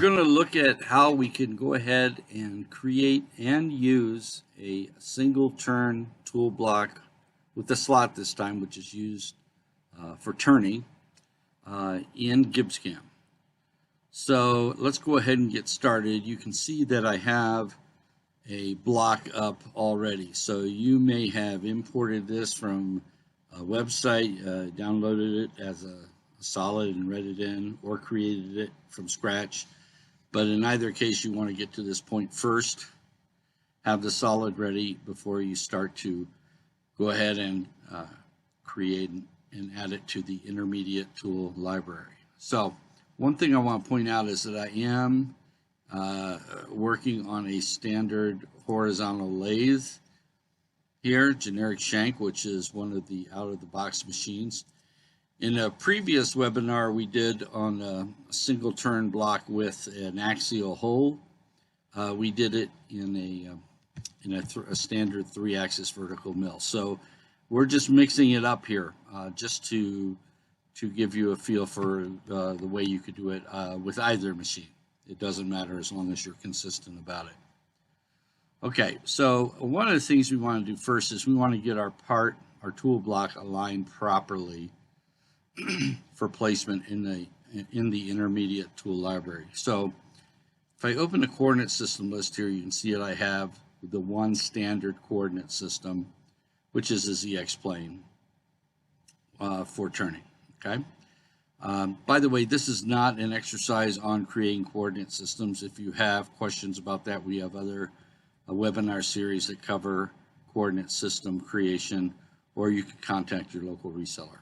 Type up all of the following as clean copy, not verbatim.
going to look at how we can go ahead and create and use a single turn tool block with a slot this time, which is used for turning in GibbsCAM. So let's go ahead and get started. You can see that I have a block up already. So you may have imported this from a website, downloaded it as a solid and read it in, or created it from scratch. But in either case, you want to get to this point first, have the solid ready before you start to go ahead and create and add it to the Intermediate Tool Library. So one thing I want to point out is that I am working on a standard horizontal lathe here, generic shank, which is one of the out-of-the-box machines. In a previous webinar we did on a single turn block with an axial hole, we did it in a standard 3-axis vertical mill. So we're just mixing it up here just to give you a feel for the way you could do it with either machine. It doesn't matter as long as you're consistent about it. Okay, so one of the things we want to do first is we want to get our tool block aligned properly for placement in the Intermediate Tool Library. So if I open the coordinate system list here, you can see that I have the one standard coordinate system, which is a ZX plane for turning. Okay. By the way, this is not an exercise on creating coordinate systems. If you have questions about that, we have other webinar series that cover coordinate system creation, or you can contact your local reseller.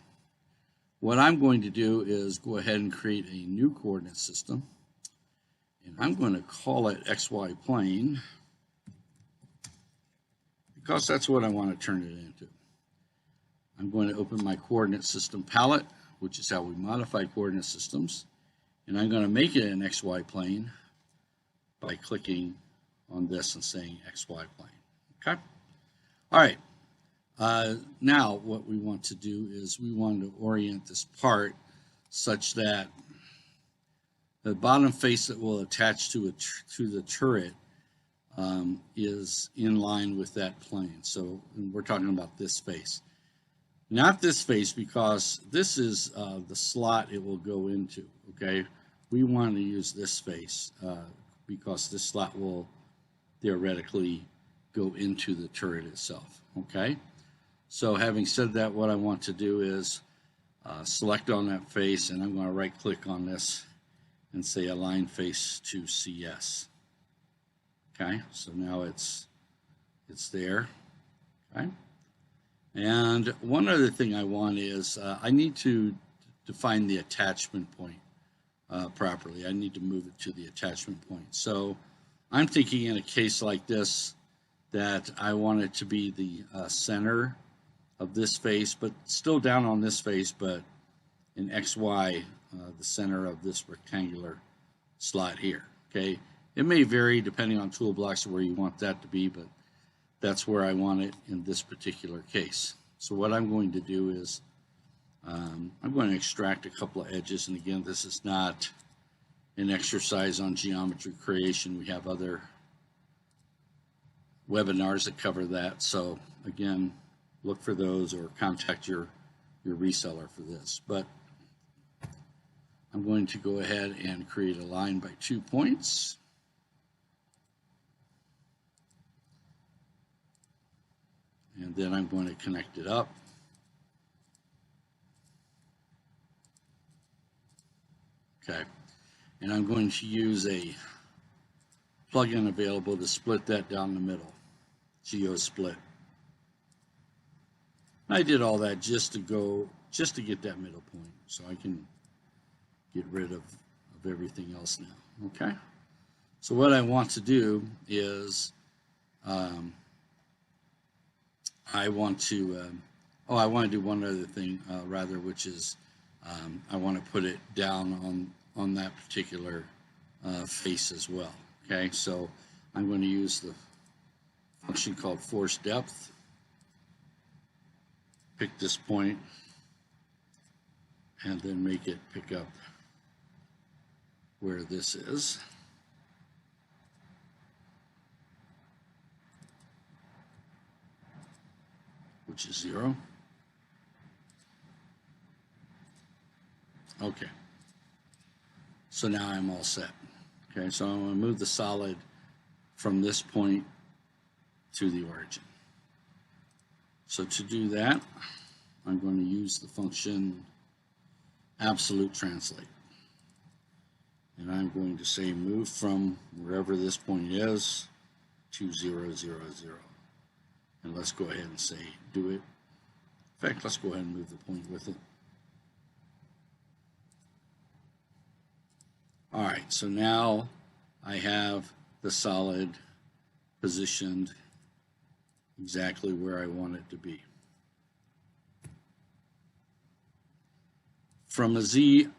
What I'm going to do is go ahead and create a new coordinate system, and I'm going to call it XY plane because that's what I want to turn it into. I'm going to open my coordinate system palette, which is how we modify coordinate systems, and I'm going to make it an XY plane by clicking on this and saying XY plane. Okay? All right. Now what we want to do is we want to orient this part such that the bottom face that will attach to the turret is in line with that plane. So we're talking about this face. Not this face, because this is the slot it will go into, okay? We want to use this face because this slot will theoretically go into the turret itself, okay? So having said that, what I want to do is select on that face, and I'm going to right-click on this and say Align Face to CS. Okay, so now it's there, okay? And one other thing I want is I need to define the attachment point properly. I need to move it to the attachment point. So I'm thinking in a case like this that I want it to be the center of this face, but still down on this face, but in XY, the center of this rectangular slot here, okay? It may vary depending on tool blocks where you want that to be, but that's where I want it in this particular case. So what I'm going to do is I'm going to extract a couple of edges, and again, this is not an exercise on geometry creation. We have other webinars that cover that, so again, look for those or contact your reseller for this. But I'm going to go ahead and create a line by 2 points. And then I'm going to connect it up. Okay. And I'm going to use a plugin available to split that down the middle, GeoSplit. I did all that just to get that middle point, so I can get rid of everything else now. Okay. So what I want to do is I want to do one other thing rather, which is I want to put it down on that particular face as well. Okay, so I'm going to use the function called force depth. Pick this point and then make it pick up where this is. Which is 0. Okay. So now I'm all set. Okay, so I'm going to move the solid from this point to the origin. So to do that, I'm going to use the function absolute translate. And I'm going to say move from wherever this point is to 0, 0, 0. And let's go ahead and say do it. In fact, let's go ahead and move the point with it. All right, so now I have the solid positioned exactly where I want it to be. From a ZX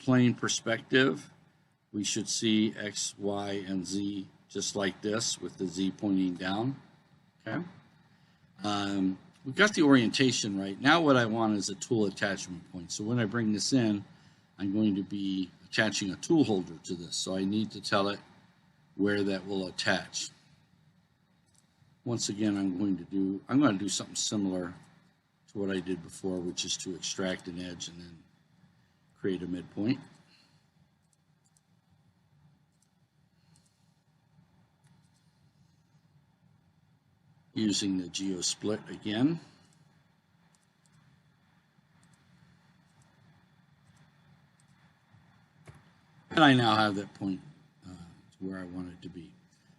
plane perspective, we should see X, Y, and Z just like this with the Z pointing down. Okay. We've got the orientation right. Now what I want is a tool attachment point. So when I bring this in, I'm going to be attaching a tool holder to this. So I need to tell it where that will attach. Once again, I'm going to do something similar to what I did before, which is to extract an edge and then create a midpoint. Using the GeoSplit again. And I now have that point where I want it to be.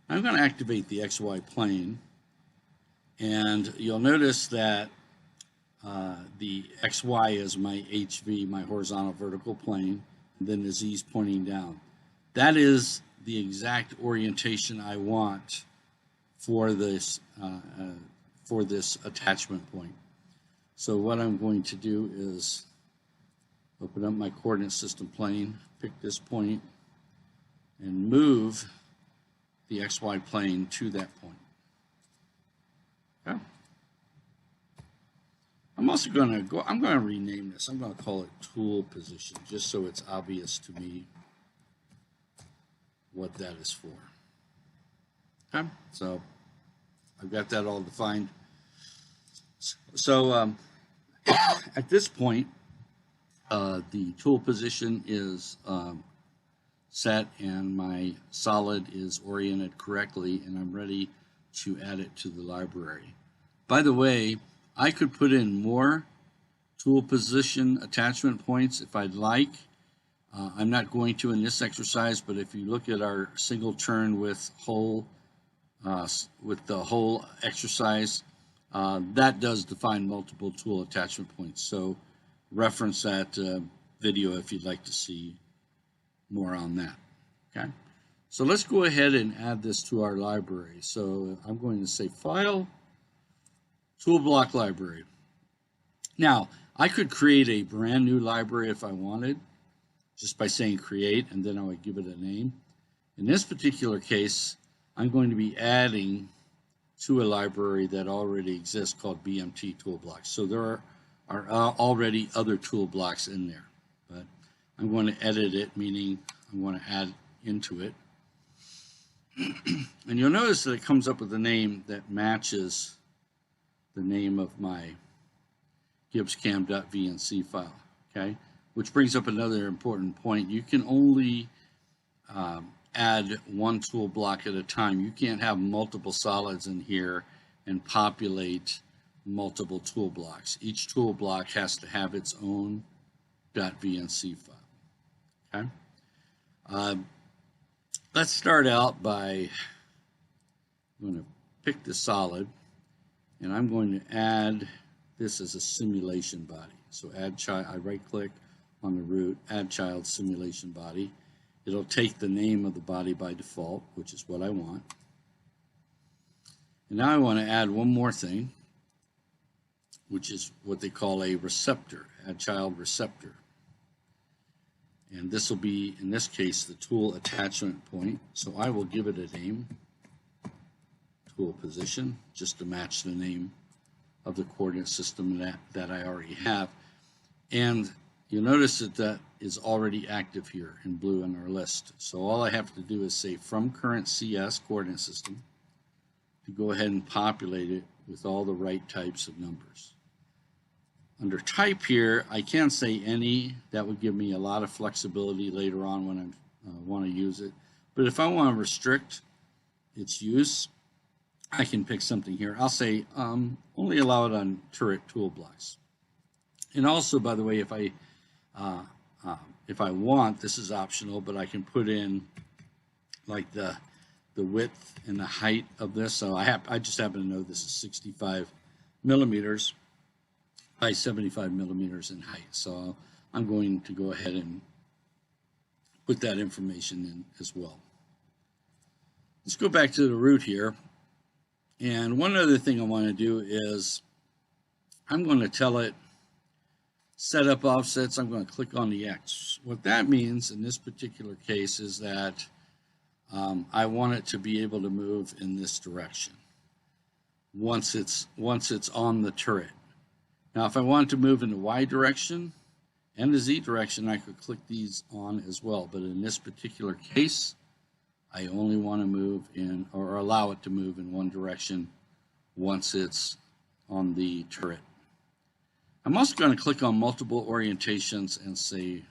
I'm going to activate the XY plane, and you'll notice that the XY is my HV, my horizontal vertical plane, and then the Z is pointing down. That is the exact orientation I want for this attachment point. So what I'm going to do is open up my coordinate system plane, pick this point, and move the XY plane to that point. Okay. I'm also going to I'm going to rename this. I'm going to call it tool position, just so it's obvious to me what that is for. Okay, so I've got that all defined. So at this point, the tool position is set and my solid is oriented correctly, and I'm ready to add it to the library. By the way, I could put in more tool position attachment points if I'd like. I'm not going to in this exercise, but if you look at our single turn with the whole exercise, that does define multiple tool attachment points. So reference that video if you'd like to see more on that. Okay, so let's go ahead and add this to our library. So I'm going to say File, Toolblock Library. Now, I could create a brand new library if I wanted, just by saying create, and then I would give it a name. In this particular case, I'm going to be adding to a library that already exists called BMT Toolblocks. So there are already other tool blocks in there, but I'm going to edit it, meaning I'm going to add into it. And you'll notice that it comes up with a name that matches the name of my GibbsCAM.vnc file, okay? Which brings up another important point. You can only add one tool block at a time. You can't have multiple solids in here and populate multiple tool blocks. Each tool block has to have its own .vnc file, okay? Let's start out by, I'm going to pick the solid, and I'm going to add this as a simulation body. So add child, I right click on the root, add child simulation body. It'll take the name of the body by default, which is what I want. And now I want to add one more thing, which is what they call a receptor, add child receptor. And this will be, in this case, the tool attachment point. So I will give it a name, tool position, just to match the name of the coordinate system that I already have. And you'll notice that is already active here in blue in our list. So all I have to do is say from current CS coordinate system to go ahead and populate it with all the right types of numbers. Under type here, I can say any. That would give me a lot of flexibility later on when I want to use it. But if I want to restrict its use, I can pick something here. I'll say only allow it on turret tool blocks. And also, by the way, if I want, this is optional, but I can put in like the width and the height of this. So I just happen to know this is 65 millimeters by 75 millimeters in height. So I'm going to go ahead and put that information in as well. Let's go back to the root here. And one other thing I want to do is I'm going to tell it set up offsets. I'm going to click on the X. What that means in this particular case is that I want it to be able to move in this direction once it's on the turret. Now, if I want to move in the Y direction and the Z direction, I could click these on as well. But in this particular case, I only want to move in, or allow it to move in one direction once it's on the turret. I'm also going to click on multiple orientations and say,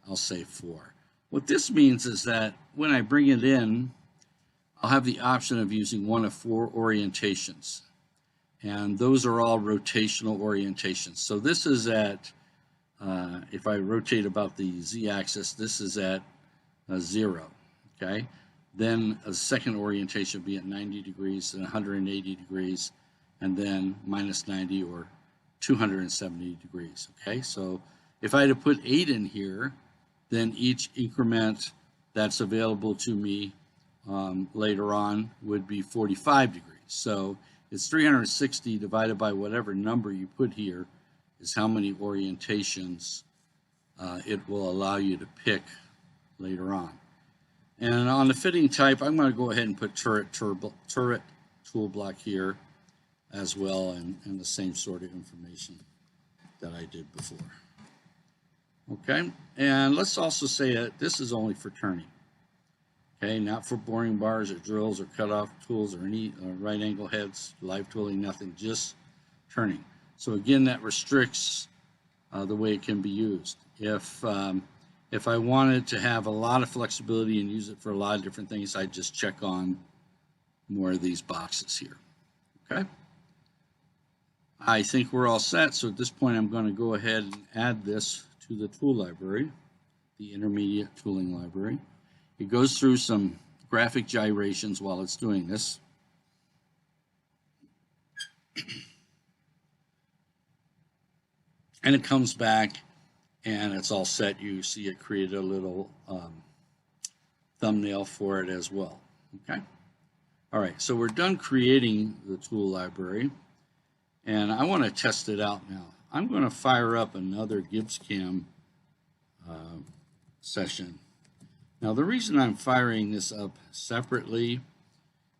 I'll say 4. What this means is that when I bring it in, I'll have the option of using one of 4 orientations. And those are all rotational orientations. So this is at, if I rotate about the Z-axis, this is at 0, okay? Then a second orientation would be at 90 degrees and 180 degrees, and then minus 90 or 270 degrees, okay? So if I had to put 8 in here, then each increment that's available to me later on would be 45 degrees. So it's 360 divided by whatever number you put here is how many orientations it will allow you to pick later on. And on the fitting type, I'm going to go ahead and put turret tool block here as well, and the same sort of information that I did before. Okay, and let's also say that this is only for turning. Okay, not for boring bars or drills or cutoff tools or any right angle heads, live tooling, nothing, just turning. So again, that restricts the way it can be used. If I wanted to have a lot of flexibility and use it for a lot of different things, I'd just check on more of these boxes here. Okay, I think we're all set. So at this point, I'm going to go ahead and add this to the tool library, the Intermediate Tooling Library. It goes through some graphic gyrations while it's doing this. And it comes back and it's all set. You see it created a little thumbnail for it as well. Okay. All right, so we're done creating the tool library, and I want to test it out now. I'm going to fire up another GibbsCAM session. Now, the reason I'm firing this up separately,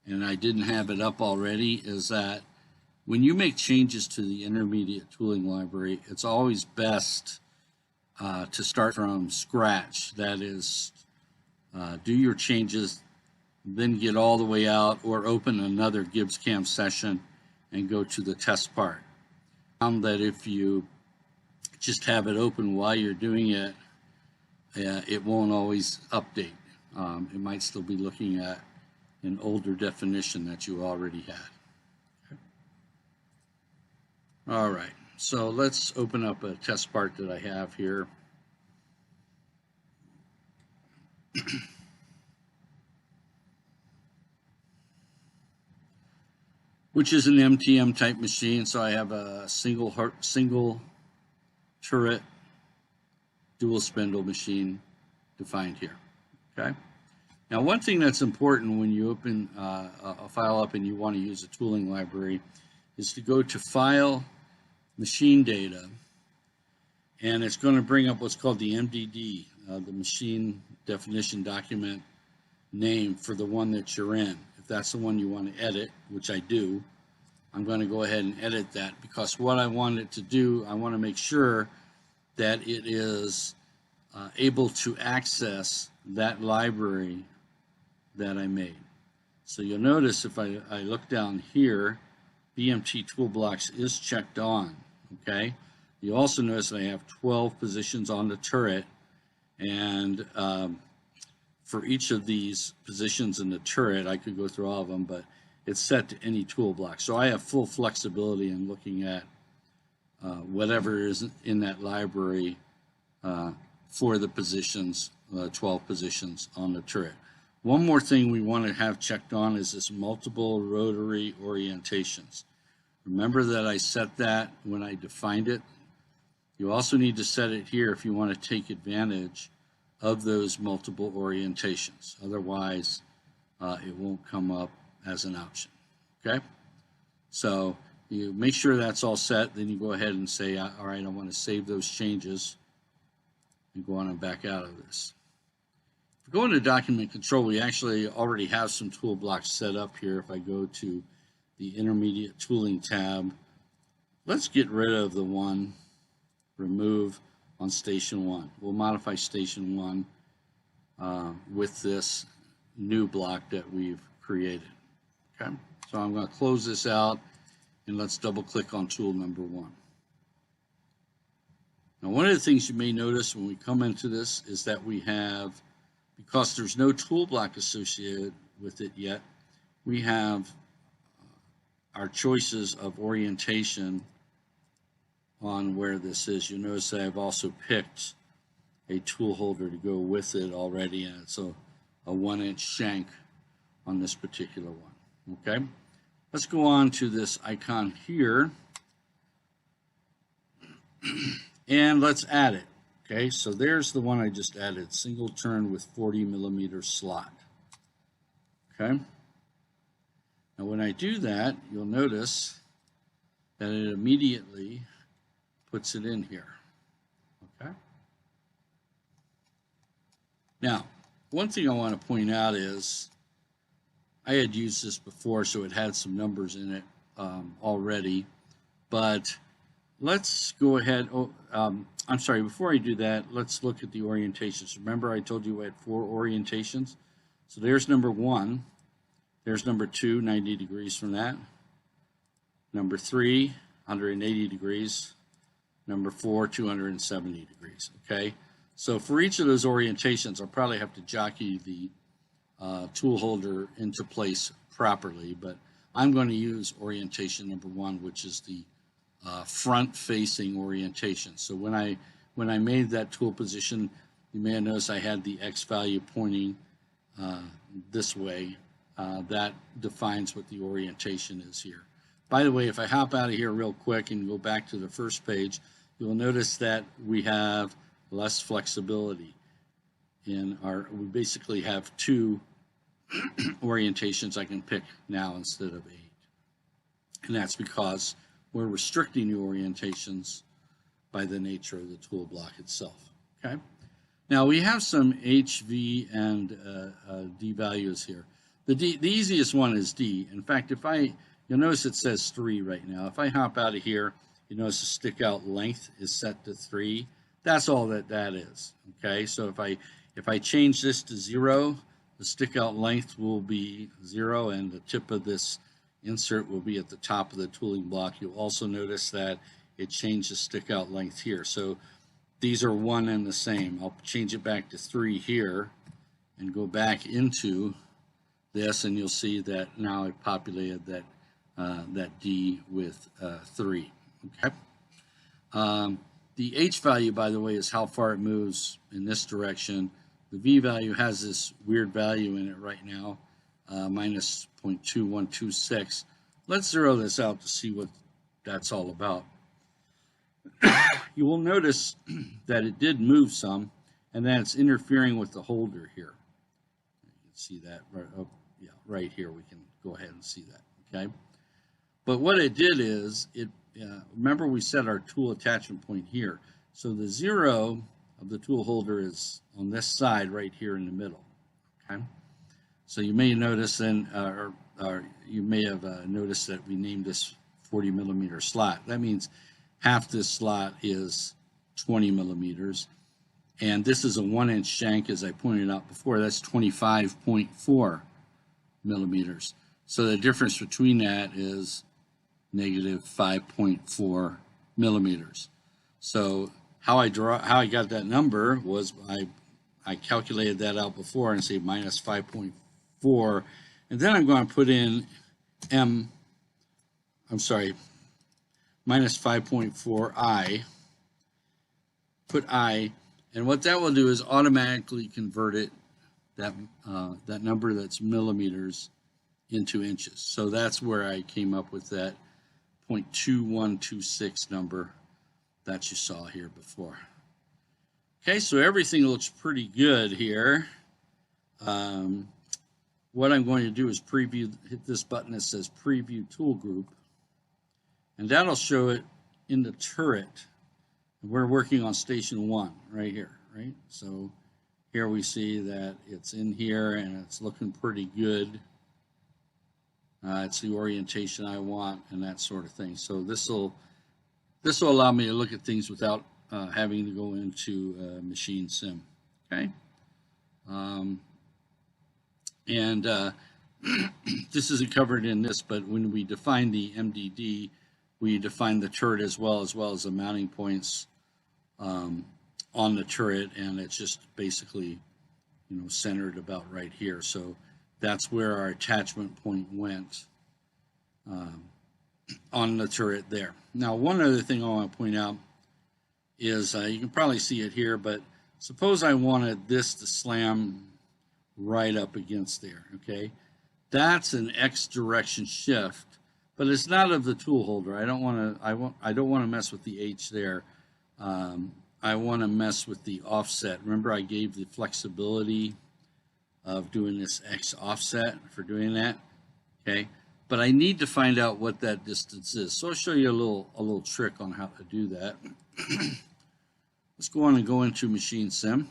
and I didn't have it up already, is that when you make changes to the Intermediate Tooling Library, it's always best to start from scratch. That is, do your changes, then get all the way out, or open another GibbsCAM session and go to the test part. I found that if you just have it open while you're doing it, it won't always update. It might still be looking at an older definition that you already had. Okay. All right, so let's open up a test part that I have here. Which is an MTM type machine, so I have a single turret dual spindle machine defined here. Okay. Now, one thing that's important when you open a file up and you want to use a tooling library is to go to File, Machine Data, and it's going to bring up what's called the MDD, the Machine Definition Document name for the one that you're in. If that's the one you want to edit, which I do, I'm going to go ahead and edit that, because what I want it to do, I want to make sure that it is able to access that library that I made. So you'll notice if I look down here, BMT Toolblocks is checked on, okay? You also notice that I have 12 positions on the turret, and for each of these positions in the turret, I could go through all of them, but it's set to any tool block. So I have full flexibility in looking at whatever is in that library for the positions, 12 positions on the turret. One more thing we want to have checked on is this multiple rotary orientations. Remember that I set that when I defined it. You also need to set it here if you want to take advantage of those multiple orientations. Otherwise, it won't come up as an option. Okay? So you make sure that's all set. Then you go ahead and say, all right, I want to save those changes and go on and back out of this. If we go into document control, we actually already have some tool blocks set up here. If I go to the Intermediate Tooling tab, let's get rid of the one, remove on Station 1. We'll modify Station 1 with this new block that we've created. Okay, so I'm going to close this out, and let's double click on tool number 1. Now, one of the things you may notice when we come into this is that we have, because there's no tool block associated with it yet, we have our choices of orientation on where this is. You'll notice that I've also picked a tool holder to go with it already, and it's a 1-inch shank on this particular one. Okay, let's go on to this icon here, and let's add it. Okay, so there's the one I just added, single turn with 40mm slot. Okay, now when I do that, you'll notice that it immediately puts it in here. Okay, now one thing I want to point out is I had used this before, so it had some numbers in it already, but let's go ahead. I'm sorry, before I do that, let's look at the orientations. Remember I told you I had 4 orientations? So there's number 1. There's number 2, 90 degrees from that. Number 3, 180 degrees. Number 4, 270 degrees. Okay? So for each of those orientations, I'll probably have to jockey the tool holder into place properly, but I'm going to use orientation number 1, which is the front-facing orientation. So when I made that tool position, you may have noticed I had the X value pointing this way. That defines what the orientation is here. By the way, if I hop out of here real quick and go back to the first page, you'll notice that we have less flexibility in our. We basically have 2 orientations I can pick now instead of 8, and that's because we're restricting the orientations by the nature of the tool block itself. Okay. Now we have some H, V, and D values here. The easiest one is D. In fact, you'll notice it says 3 right now. If I hop out of here, you notice the stick out length is set to 3. That's all that is. Okay. So if I change this to 0, the stick out length will be 0, and the tip of this insert will be at the top of the tooling block. You'll also notice that it changed the stick out length here. So these are one and the same. I'll change it back to 3 here and go back into this, and you'll see that now I've populated that D with 3. Okay. The H value, by the way, is how far it moves in this direction. The V value has this weird value in it right now, minus 0.2126. Let's zero this out to see what that's all about. You will notice that it did move some, and that it's interfering with the holder here. You can see that right here. We can go ahead and see that. Okay, but what it did is remember we set our tool attachment point here. So the 0 of the tool holder is on this side right here in the middle. Okay. So you may notice then, or you may have noticed that we named this 40mm slot. That means half this slot is 20mm, And this is a 1-inch shank, as I pointed out before. That's 25.4 millimeters. So the difference between that is negative 5.4 millimeters. So how I got that number was I calculated that out before and say minus 5.4, and then I'm going to put in minus 5.4 I, put I, and what that will do is automatically convert it, that number that's millimeters, into inches. So that's where I came up with that 0.2126 number that you saw here before. Okay, so everything looks pretty good here. What I'm going to do is hit this button that says Preview Tool Group, and that'll show it in the turret. We're working on Station 1 right here, right? So here we see that it's in here and it's looking pretty good. It's the orientation I want and that sort of thing. So this will allow me to look at things without having to go into Machine Sim. Okay, this isn't covered in this, but when we define the MDD, we define the turret as well as the mounting points on the turret, and it's just basically, centered about right here. So that's where our attachment point went on the turret there. Now, one other thing I want to point out is you can probably see it here, but suppose I wanted this to slam right up against there. Okay, that's an X direction shift, but it's not of the tool holder. I don't want to mess with the H there. I want to mess with the offset. Remember, I gave the flexibility of doing this X offset for doing that. Okay, but I need to find out what that distance is. So I'll show you a little trick on how to do that. Let's go on and go into Machine Sim.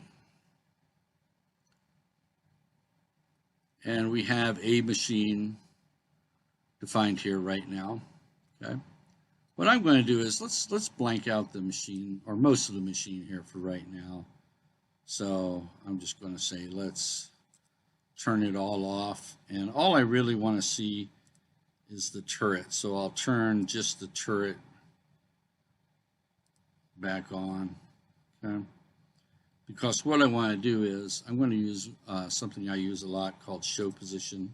And we have a machine defined here right now. Okay. What I'm going to do is let's blank out the machine, or most of the machine here for right now. So I'm just going to say let's turn it all off, and all I really want to see is the turret. So I'll turn just the turret back on. Okay. Because what I want to do is I'm going to use something I use a lot called show position.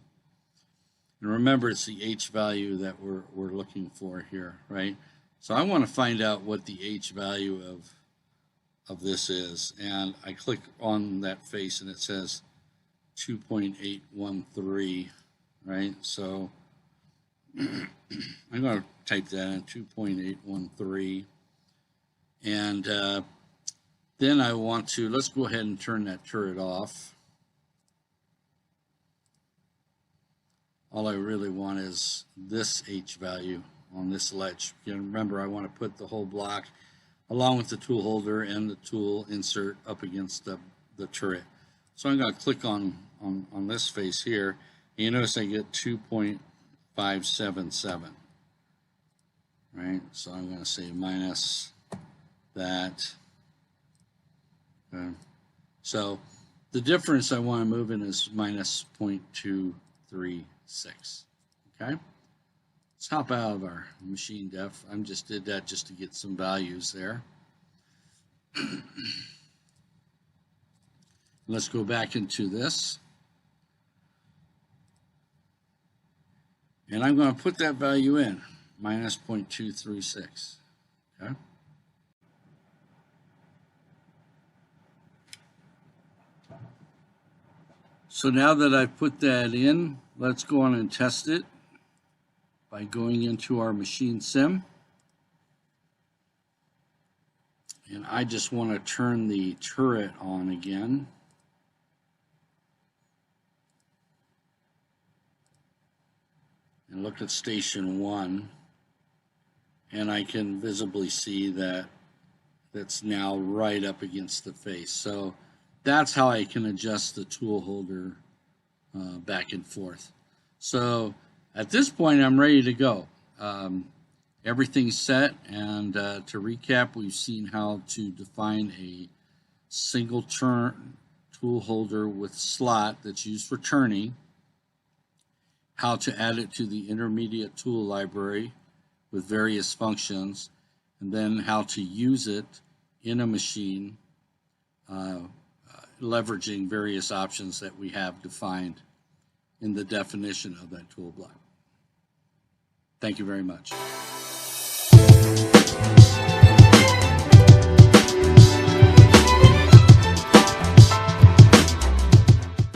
And remember, it's the H value that we're looking for here, right? So I want to find out what the H value of this is. And I click on that face and it says 2.813, right? So I'm going to type that in, 2.813. And then I want to, let's go ahead and turn that turret off. All I really want is this H value on this ledge. You remember, I want to put the whole block along with the tool holder and the tool insert up against the turret. So I'm going to click on this face here, and you notice I get 2.577. Right? So I'm going to say minus that. Okay. So the difference I want to move in is minus 0.236. Okay, let's hop out of our machine def. I just did that just to get some values there. Let's go back into this, and I'm going to put that value in, minus 0.236. Okay. So now that I've put that in, let's go on and test it by going into our Machine Sim. And I just want to turn the turret on again. And look at Station 1. And I can visibly see that that's now right up against the face. So that's how I can adjust the tool holder back and forth. So at this point, I'm ready to go. Everything's set, and to recap, we've seen how to define a single turn tool holder with slot that's used for turning, how to add it to the intermediate tool library with various functions, and then how to use it in a machine, leveraging various options that we have defined in the definition of that tool block. Thank you very much.